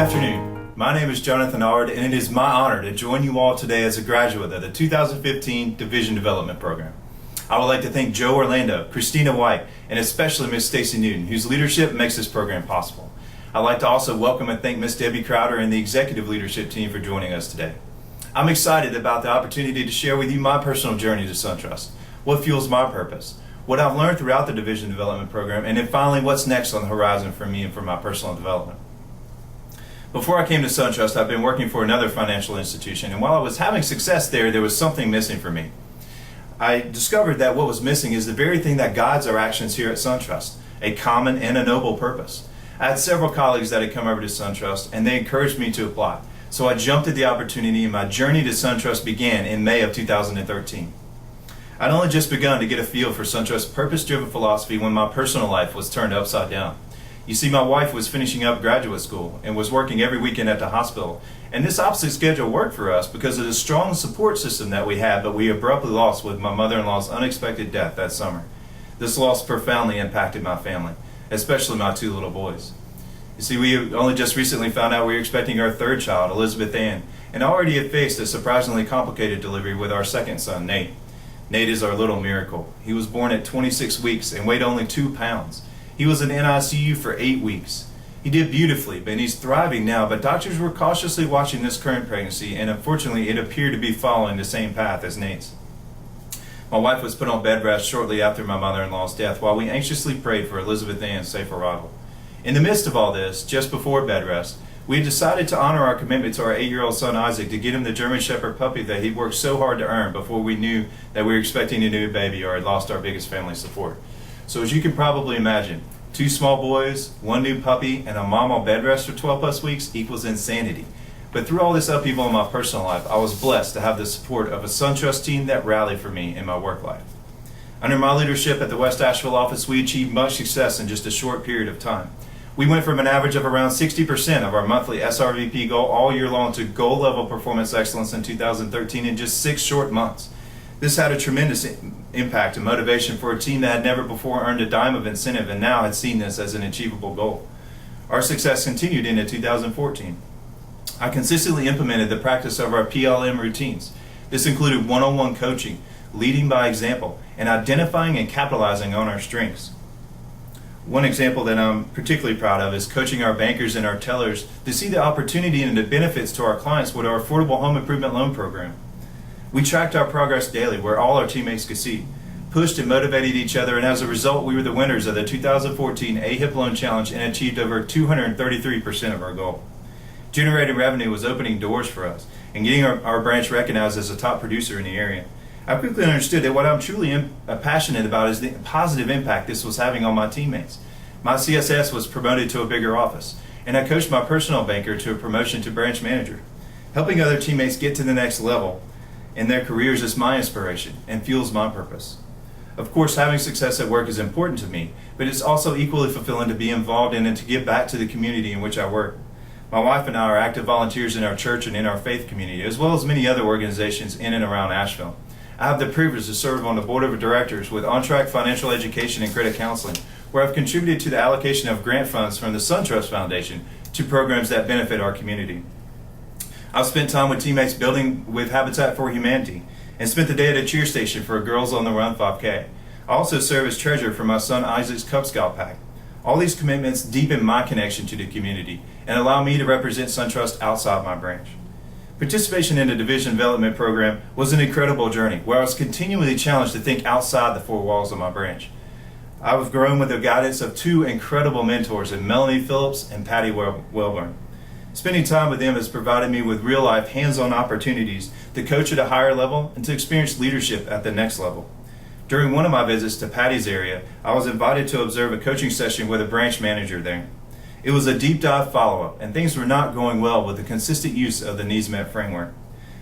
afternoon. My name is Jonathan Ard, and it is my honor to join you all today as a graduate of the 2015 Division Development Program. I would like to thank Joe Orlando, Christina White, and especially Ms. Stacy Newton, whose leadership makes this program possible. I'd like to also welcome and thank Ms. Debbie Crowder and the executive leadership team for joining us today. I'm excited about the opportunity to share with you my personal journey to SunTrust, what fuels my purpose, what I've learned throughout the Division Development Program, and then finally what's next on the horizon for me and for my personal development. Before I came to SunTrust, I've been working for another financial institution, and while I was having success there was something missing for me. I discovered that what was missing is the very thing that guides our actions here at SunTrust, a common and a noble purpose. I had several colleagues that had come over to SunTrust, and they encouraged me to apply. So I jumped at the opportunity, and my journey to SunTrust began in May of 2013. I'd only just begun to get a feel for SunTrust's purpose-driven philosophy when my personal life was turned upside down. You see, my wife was finishing up graduate school and was working every weekend at the hospital, and this opposite schedule worked for us because of the strong support system that we had, but we abruptly lost with my mother-in-law's unexpected death that summer. This loss profoundly impacted my family, especially my two little boys. You see, we only just recently found out we were expecting our third child, Elizabeth Ann, and already had faced a surprisingly complicated delivery with our second son, Nate. Nate is our little miracle. He was born at 26 weeks and weighed only 2 pounds. He was in NICU for 8 weeks. He did beautifully, but he's thriving now, but doctors were cautiously watching this current pregnancy, and unfortunately it appeared to be following the same path as Nate's. My wife was put on bed rest shortly after my mother-in-law's death while we anxiously prayed for Elizabeth Ann's safe arrival. In the midst of all this, just before bed rest, we had decided to honor our commitment to our 8-year-old son Isaac to get him the German Shepherd puppy that he'd worked so hard to earn before we knew that we were expecting a new baby or had lost our biggest family support. So as you can probably imagine, 2 small boys, 1 new puppy, and a mom on bed rest for 12 plus weeks equals insanity. But through all this upheaval in my personal life, I was blessed to have the support of a SunTrust team that rallied for me in my work life. Under my leadership at the West Asheville office, we achieved much success in just a short period of time. We went from an average of around 60% of our monthly SRVP goal all year long to goal level performance excellence in 2013 in just 6 short months. This had a tremendous impact and motivation for a team that had never before earned a dime of incentive and now had seen this as an achievable goal. Our success continued into 2014. I consistently implemented the practice of our PLM routines. This included one-on-one coaching, leading by example, and identifying and capitalizing on our strengths. One example that I'm particularly proud of is coaching our bankers and our tellers to see the opportunity and the benefits to our clients with our affordable home improvement loan program. We tracked our progress daily where all our teammates could see, pushed and motivated each other, and as a result we were the winners of the 2014 AHIP Loan Challenge and achieved over 233% of our goal. Generating revenue was opening doors for us and getting our branch recognized as a top producer in the area. I quickly understood that what I'm truly passionate about is the positive impact this was having on my teammates. My CSS was promoted to a bigger office, and I coached my personal banker to a promotion to branch manager. Helping other teammates get to the next level in their careers is my inspiration and fuels my purpose. Of course, having success at work is important to me, but it's also equally fulfilling to be involved in and to give back to the community in which I work. My wife and I are active volunteers in our church and in our faith community, as well as many other organizations in and around Asheville. I have the privilege to serve on the board of directors with On-Track Financial Education and Credit Counseling, where I've contributed to the allocation of grant funds from the SunTrust Foundation to programs that benefit our community. I've spent time with teammates building with Habitat for Humanity and spent the day at a cheer station for a Girls on the Run 5K. I also serve as treasurer for my son Isaac's Cub Scout pack. All these commitments deepen my connection to the community and allow me to represent SunTrust outside my branch. Participation in the Division Development Program was an incredible journey where I was continually challenged to think outside the 4 walls of my branch. I've grown with the guidance of 2 incredible mentors in Melanie Phillips and Patty Welburn. Spending time with them has provided me with real-life, hands-on opportunities to coach at a higher level and to experience leadership at the next level. During one of my visits to Patty's area, I was invited to observe a coaching session with a branch manager there. It was a deep dive follow-up, and things were not going well with the consistent use of the Needs Met framework.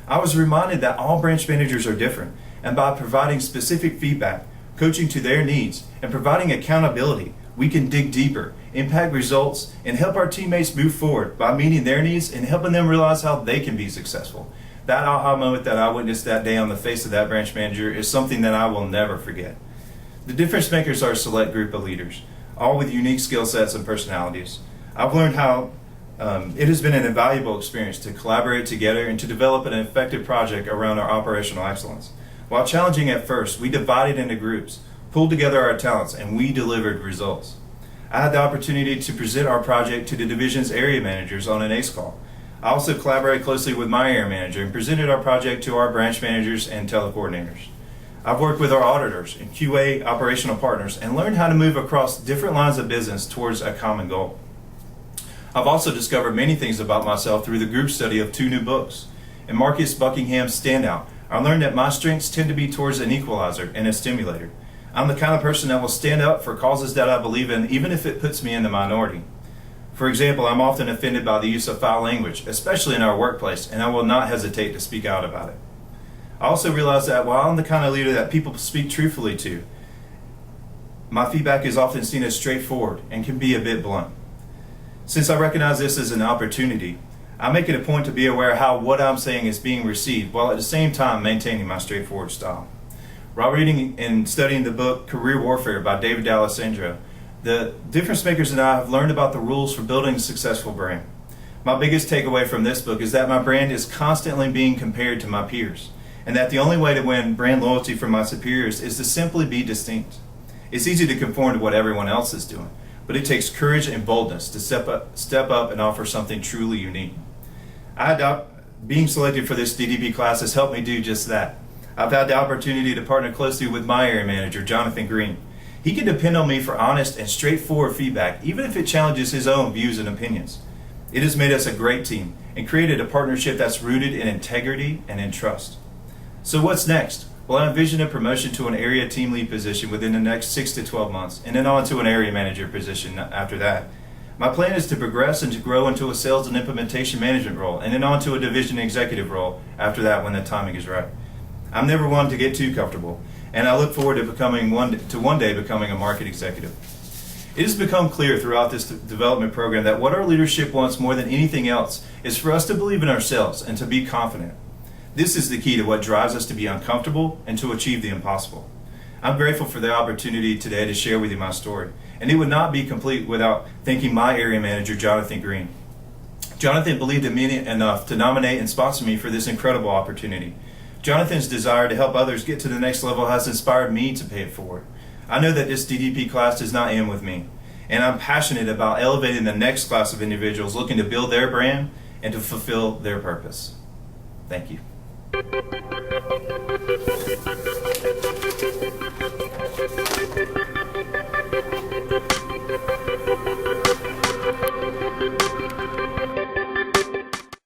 I was reminded that all branch managers are different, and by providing specific feedback, coaching to their needs, and providing accountability, we can dig deeper, impact results, and help our teammates move forward by meeting their needs and helping them realize how they can be successful. That aha moment that I witnessed that day on the face of that branch manager is something that I will never forget. The difference makers are a select group of leaders, all with unique skill sets and personalities. I've learned how It has been an invaluable experience to collaborate together and to develop an effective project around our operational excellence. While challenging at first, we divided into groups, pulled together our talents, and we delivered results. I had the opportunity to present our project to the division's area managers on an ACE call. I also collaborated closely with my area manager and presented our project to our branch managers and telecoordinators. I've worked with our auditors and QA operational partners and learned how to move across different lines of business towards a common goal. I've also discovered many things about myself through the group study of 2 new books. In Marcus Buckingham's Standout, I learned that my strengths tend to be towards an equalizer and a stimulator. I'm the kind of person that will stand up for causes that I believe in, even if it puts me in the minority. For example, I'm often offended by the use of foul language, especially in our workplace, and I will not hesitate to speak out about it. I also realize that while I'm the kind of leader that people speak truthfully to, my feedback is often seen as straightforward and can be a bit blunt. Since I recognize this as an opportunity, I make it a point to be aware of how what I'm saying is being received, while at the same time maintaining my straightforward style. While reading and studying the book Career Warfare by David D'Alessandro, the difference makers and I have learned about the rules for building a successful brand. My biggest takeaway from this book is that my brand is constantly being compared to my peers, and that the only way to win brand loyalty from my superiors is to simply be distinct. It's easy to conform to what everyone else is doing, but it takes courage and boldness to step up and offer something truly unique. Being selected for this DDP class has helped me do just that. I've had the opportunity to partner closely with my area manager, Jonathan Green. He can depend on me for honest and straightforward feedback, even if it challenges his own views and opinions. It has made us a great team and created a partnership that's rooted in integrity and in trust. So what's next? Well, I envision a promotion to an area team lead position within the next 6 to 12 months, and then on to an area manager position after that. My plan is to progress and to grow into a sales and implementation management role, and then on to a division executive role after that when the timing is right. I'm never one to get too comfortable, and I look forward to one day becoming a market executive. It has become clear throughout this development program that what our leadership wants more than anything else is for us to believe in ourselves and to be confident. This is the key to what drives us to be uncomfortable and to achieve the impossible. I'm grateful for the opportunity today to share with you my story, and it would not be complete without thanking my area manager, Jonathan Green. Jonathan believed in me enough to nominate and sponsor me for this incredible opportunity. Jonathan's desire to help others get to the next level has inspired me to pay it forward. I know that this DDP class does not end with me, and I'm passionate about elevating the next class of individuals looking to build their brand and to fulfill their purpose. Thank you.